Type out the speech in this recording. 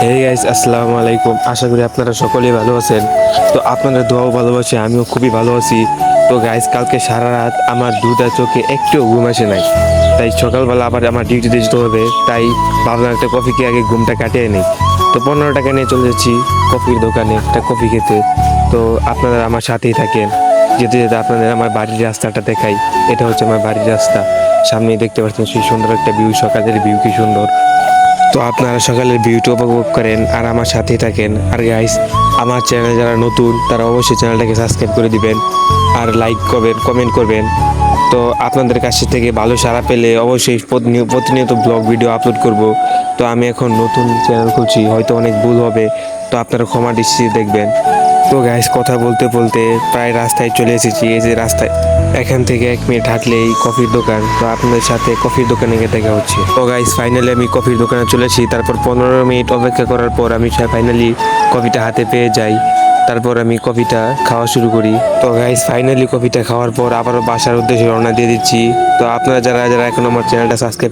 Hey guys, আসসালামু আলাইকুম। আশা করি আপনারা সকলেই ভালো আছেন। তো আপনাদের দোয়াও ভালোবাসে, আমিও খুবই ভালো আছি। তো গাইস, কালকে সারা রাত আমার দুটা চোখে একটু ঘুম আসে নাই, তাই সকালবেলা আবার আমার ডিউটিতে যেতে হবে। তাই ভাবলাম একটা কফি খেয়ে আগে ঘুমটা কাটিয়ে নিই। তো 15 টাকা নিয়ে চলে যাচ্ছি কফির দোকানে একটা কফি খেতে। তো আপনারা আমার সাথেই থাকেন। যেতে যেতে আপনাদের আমার বাড়ির রাস্তাটা দেখাই। এটা হচ্ছে আমার বাড়ির রাস্তা। সামনেই দেখতে পাচ্ছেন সেই সুন্দর একটা ভিউ, সকালের ভিউ কি সুন্দর। তো আপনারা সকালের ভিউটা উপভোগ করেন আর আমার সাথেই থাকেন। আর গাইস, আমার চ্যানেলে যারা নতুন তারা অবশ্যই চ্যানেলটাকে সাবস্ক্রাইব করে দিবেন আর লাইক করবেন, কমেন্ট করবেন। তো আপনাদের কাছ থেকে ভালো সাড়া পেলে অবশ্যই প্রতিনিয়ত ব্লগ ভিডিও আপলোড করব। তো আমি এখন নতুন চ্যানেল খুলছি, হয়তো অনেক ভুল হবে, তো আপনারা ক্ষমা দৃষ্টিতে দেখবেন। তো গাইস, কথা বলতে বলতে প্রায় রাস্তায় চলে এসেছি। এই যে রাস্তায়, এখান থেকে 1 মিনিট হাঁটলেই কফির দোকান। তো আপনাদের সাথে কফির দোকানে গিয়ে দেখা হচ্ছে। তো গাইস, ফাইনালি আমি কফির দোকানে চলে এসেছি। তারপর 15 মিনিট অপেক্ষা করার পর আমি ফাইনালি কফিটা হাতে পেয়ে যাই। তারপর আমি কফিটা খাওয়া শুরু করি। তো গাইস, ফাইনালি কফিটা খাওয়ার পর আবারও বাসার উদ্দেশ্যে রওনা দিয়ে দিচ্ছি। তো আপনারা যারা যারা এখন আমার চ্যানেলটা সাবস্ক্রাইব